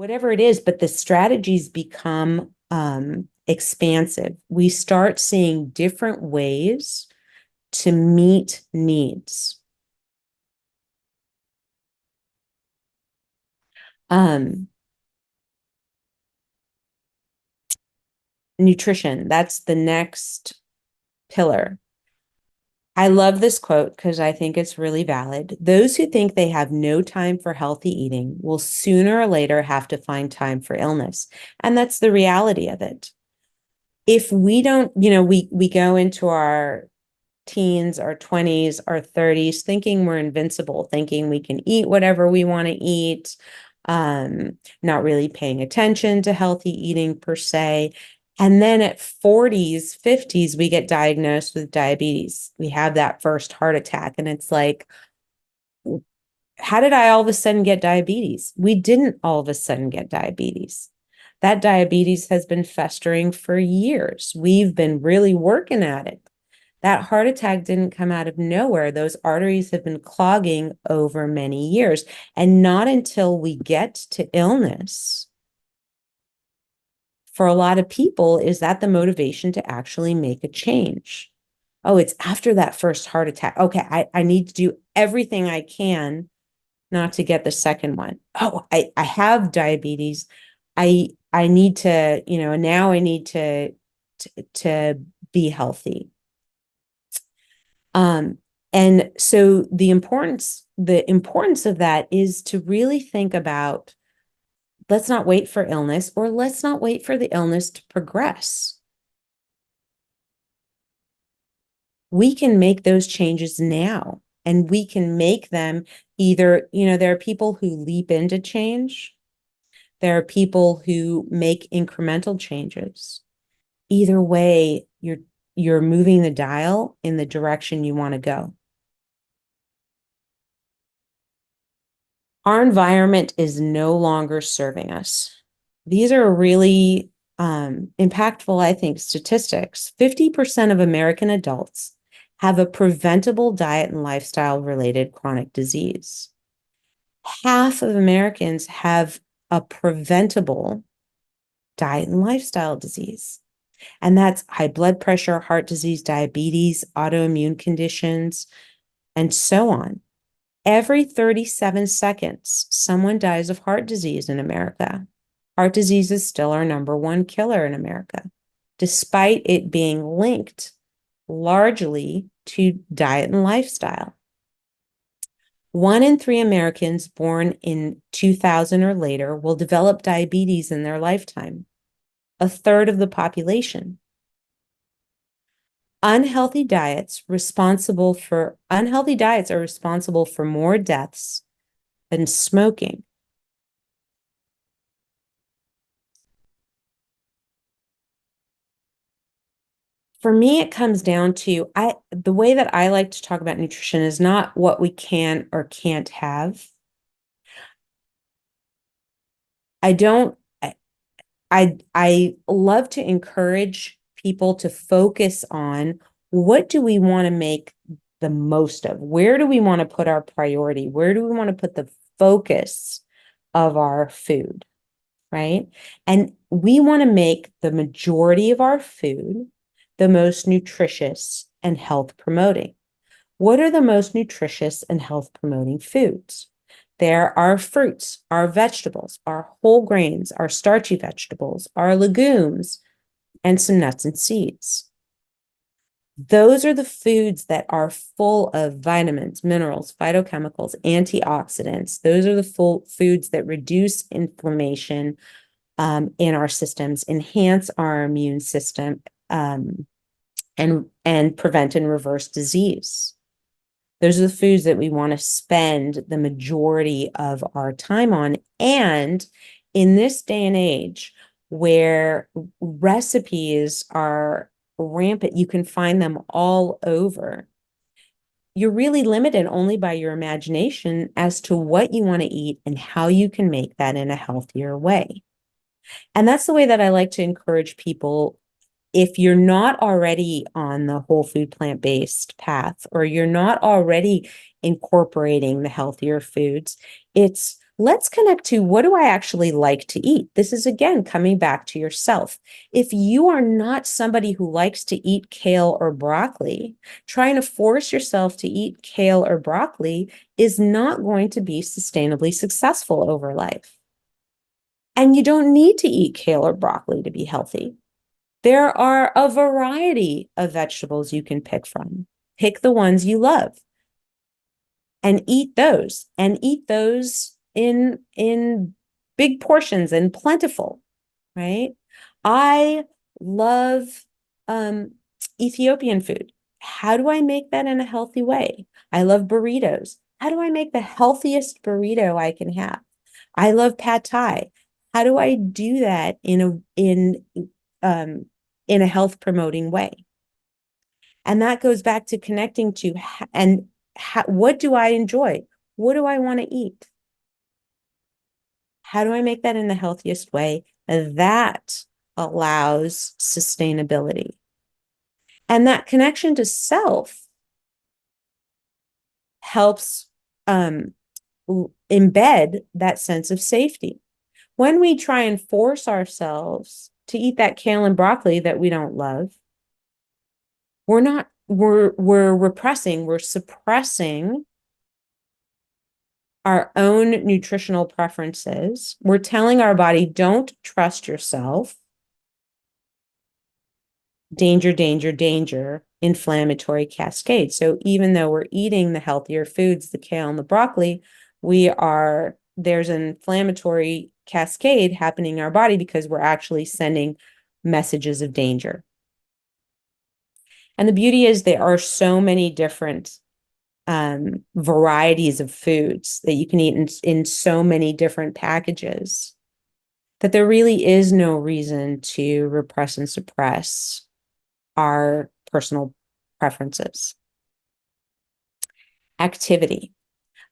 whatever it is, but the strategies become expansive. We start seeing different ways to meet needs. Um, Nutrition, that's the next pillar. I love this quote because I think it's really valid. Those who think they have no time for healthy eating will sooner or later have to find time for illness. And that's the reality of it. If we don't, we go into our teens, our 20s, our 30s, thinking we're invincible, thinking we can eat whatever we want to eat, not really paying attention to healthy eating per se. And then at 40s, 50s, we get diagnosed with diabetes. We have that first heart attack. And it's like, how did I all of a sudden get diabetes? We didn't all of a sudden get diabetes. That diabetes has been festering for years. We've been really working at it. That heart attack didn't come out of nowhere. Those arteries have been clogging over many years. And not until we get to illness, for a lot of people, is that the motivation to actually make a change. Oh, it's after that first heart attack. Okay, I need to do everything I can not to get the second one. Oh, I have diabetes. I need to, now I need to be healthy. And so the importance of that is to really think about, let's not wait for illness, or let's not wait for the illness to progress. We can make those changes now, and we can make them either, there are people who leap into change. There are people who make incremental changes. Either way, you're moving the dial in the direction you want to go. Our environment is no longer serving us. These are really impactful, I think, statistics. 50% of American adults have a preventable diet and lifestyle related chronic disease. Half of Americans have a preventable diet and lifestyle disease. And that's high blood pressure, heart disease, diabetes, autoimmune conditions, and so on. Every 37 seconds, someone dies of heart disease in America. Heart disease is still our #1 killer in America, despite it being linked largely to diet and lifestyle. 1 in 3 Americans born in 2000 or later will develop diabetes in their lifetime, a third of the population. Unhealthy diets are responsible for more deaths than smoking. For me, it comes down to the way that I like to talk about nutrition is not what we can or can't have. I love to encourage people to focus on, what do we want to make the most of? Where do we want to put our priority? Where do we want to put the focus of our food, right? And we want to make the majority of our food the most nutritious and health promoting. What are the most nutritious and health promoting foods? There are fruits, our vegetables, our whole grains, our starchy vegetables, our legumes, and some nuts and seeds. Those are the foods that are full of vitamins, minerals, phytochemicals, antioxidants. Those are the full foods that reduce inflammation in our systems, enhance our immune system, and prevent and reverse disease. Those are the foods that we want to spend the majority of our time on. And in this day and age where recipes are rampant, you can find them all over. You're really limited only by your imagination as to what you want to eat and how you can make that in a healthier way. And that's the way that I like to encourage people. If you're not already on the whole food plant-based path, or you're not already incorporating the healthier foods, it's Let's connect to, what do I actually like to eat? This is, again, coming back to yourself. If you are not somebody who likes to eat kale or broccoli, trying to force yourself to eat kale or broccoli is not going to be sustainably successful over life. And you don't need to eat kale or broccoli to be healthy. There are a variety of vegetables you can pick from. Pick the ones you love and eat those, in big portions and plentiful, right? I love Ethiopian food. How do I make that in a healthy way? I love burritos. How do I make the healthiest burrito I can have? I love pad thai. How do I do that um, in a health promoting way? And that goes back to connecting to, and what do I enjoy? What do I want to eat? How do I make that in the healthiest way? That allows sustainability. And that connection to self helps embed that sense of safety. When we try and force ourselves to eat that kale and broccoli that we don't love, we're repressing, we're suppressing our own nutritional preferences. We're telling our body, don't trust yourself. Danger, danger, danger, inflammatory cascade. So even though we're eating the healthier foods, the kale and the broccoli, there's an inflammatory cascade happening in our body because we're actually sending messages of danger. And the beauty is there are so many different varieties of foods that you can eat in so many different packages that there really is no reason to repress and suppress our personal preferences. Activity.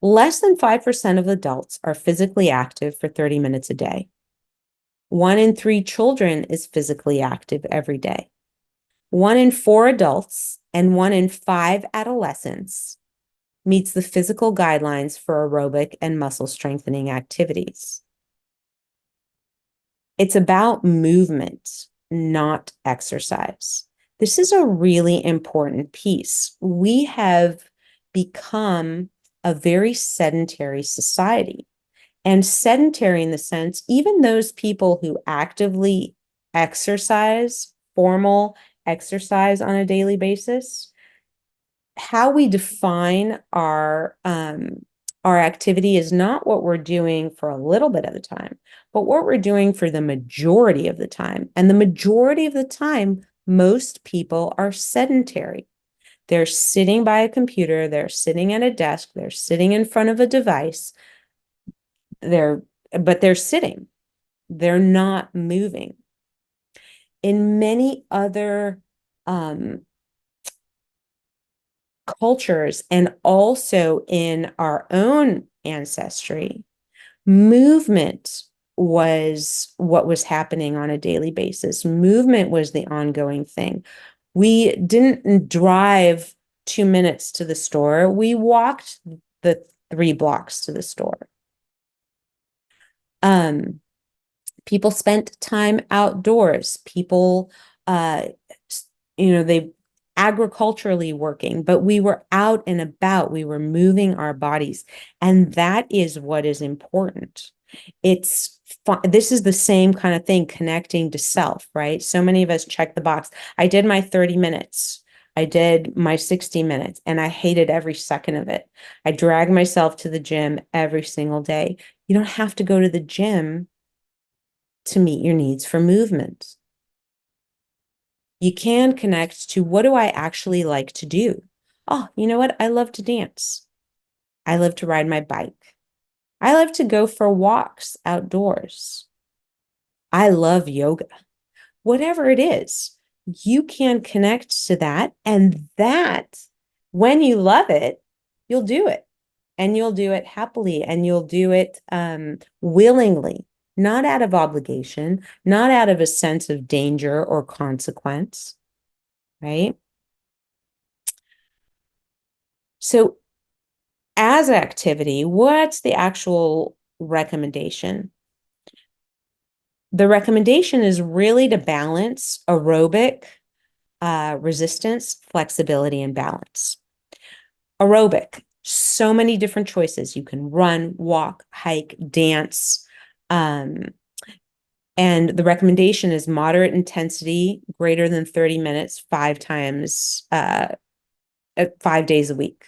Less than 5% of adults are physically active for 30 minutes a day. 1 in 3 children is physically active every day. 1 in 4 adults and 1 in 5 adolescents meets the physical guidelines for aerobic and muscle strengthening activities. It's about movement, not exercise. This is a really important piece. We have become a very sedentary society. And sedentary in the sense, even those people who actively exercise, formal exercise on a daily basis, how we define our activity is not what we're doing for a little bit of the time, but what we're doing for the majority of the time. And the majority of the time, most people are sedentary. They're sitting by a computer, they're sitting at a desk, they're sitting in front of a device, but they're sitting. They're not moving. In many other cultures and also in our own ancestry, movement was what was happening on a daily basis. Movement was the ongoing thing. We didn't drive 2 minutes to the store. We walked the 3 blocks to the store. People spent time outdoors. People, they agriculturally working, but we were out and about. We were moving our bodies. And that is what is important. It's fun. This is the same kind of thing, connecting to self, right? So many of us check the box. I did my 30 minutes. I did my 60 minutes and I hated every second of it. I dragged myself to the gym every single day. You don't have to go to the gym to meet your needs for movement. You can connect to, what do I actually like to do? Oh, you know what? I love to dance. I love to ride my bike. I love to go for walks outdoors. I love yoga. Whatever it is, you can connect to that. And that, when you love it, you'll do it. And you'll do it happily, and you'll do it willingly, not out of obligation, not out of a sense of danger or consequence, right? So as activity, what's the actual recommendation. The recommendation is really to balance aerobic, resistance, flexibility, and balance. Aerobic, so many different choices. You can run, walk, hike, dance. And the recommendation is moderate intensity, greater than 30 minutes, 5 days a week.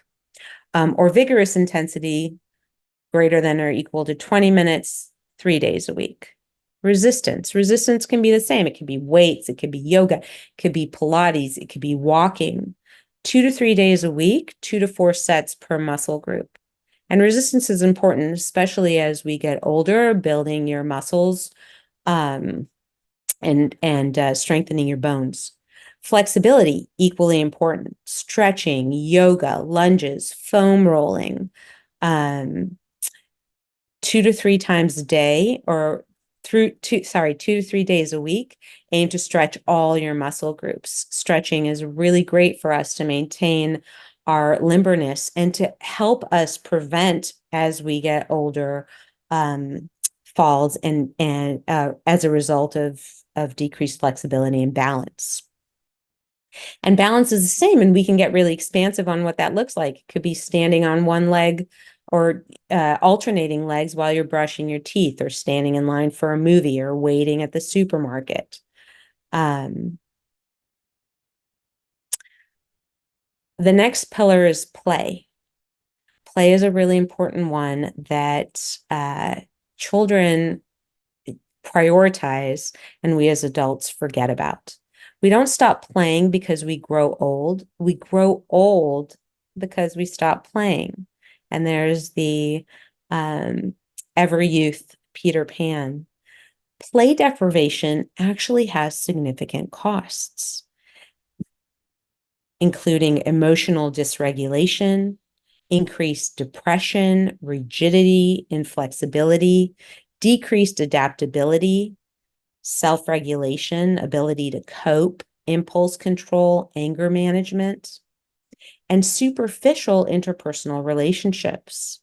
Or vigorous intensity, greater than or equal to 20 minutes, 3 days a week. Resistance can be the same. It could be weights, it could be yoga, it could be Pilates, it could be walking. 2 to 3 days a week, 2 to 4 sets per muscle group. And resistance is important, especially as we get older, building your muscles, and strengthening your bones. Flexibility, equally important. Stretching, yoga, lunges, foam rolling, 2 to 3 times a day, or 2 to 3 days a week. Aim to stretch all your muscle groups. Stretching is really great for us to maintain our limberness and to help us prevent, as we get older, falls and as a result of decreased flexibility and balance. And balance is the same, and we can get really expansive on what that looks like. It could be standing on one leg, or alternating legs while you're brushing your teeth, or standing in line for a movie, or waiting at the supermarket. The next pillar is play. Play is a really important one that children prioritize and we as adults forget about. We don't stop playing because we grow old. We grow old because we stop playing. And there's the ever youth Peter Pan. Play deprivation actually has significant costs, including emotional dysregulation, increased depression, rigidity, inflexibility, decreased adaptability, self-regulation, ability to cope, impulse control, anger management, and superficial interpersonal relationships.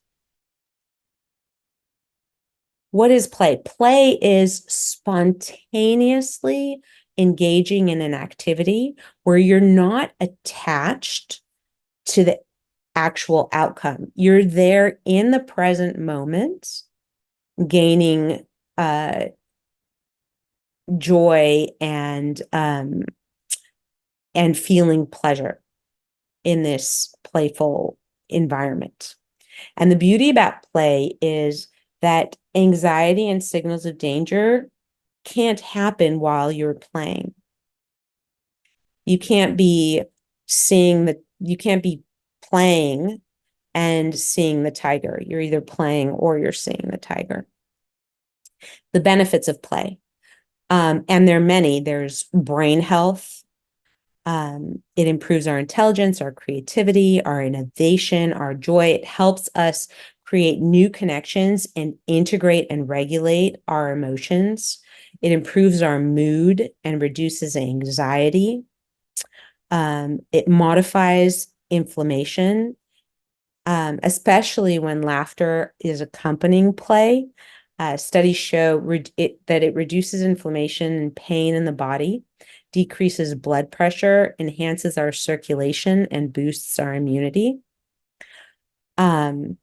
What is play? Play is spontaneously engaging in an activity where you're not attached to the actual outcome. You're there in the present moment, gaining joy and feeling pleasure in this playful environment. And the beauty about play is that anxiety and signals of danger can't happen while you're playing. You can't be playing and seeing the tiger. You're either playing or you're seeing the tiger. The benefits of play. And there are many. There's brain health. It improves our intelligence, our creativity, our innovation, our joy. It helps us create new connections and integrate and regulate our emotions. It improves our mood and reduces anxiety. It modifies inflammation, especially when laughter is accompanying play. Studies show that it reduces inflammation and pain in the body, decreases blood pressure, enhances our circulation, and boosts our immunity. How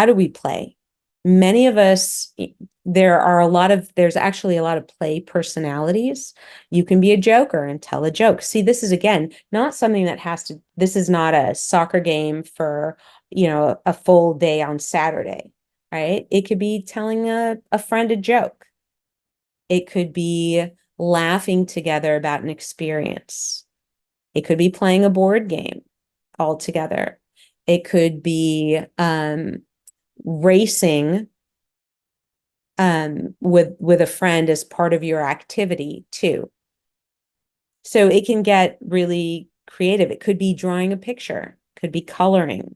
do we play? Many of us, there's actually a lot of play personalities. You can be a joker and tell a joke. See, this is, again, not something that this is not a soccer game for, a full day on Saturday, right? It could be telling a friend a joke. It could be laughing together about an experience. It could be playing a board game all together. It could be racing with a friend as part of your activity too. So it can get really creative. It could be drawing a picture, could be coloring.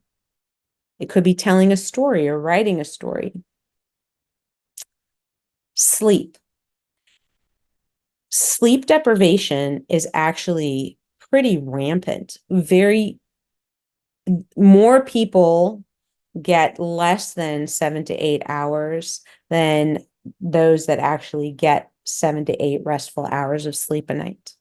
It could be telling a story or writing a story. Sleep. Sleep deprivation is actually pretty rampant. More people get less than 7 to 8 hours than those that actually get 7 to 8 restful hours of sleep a night.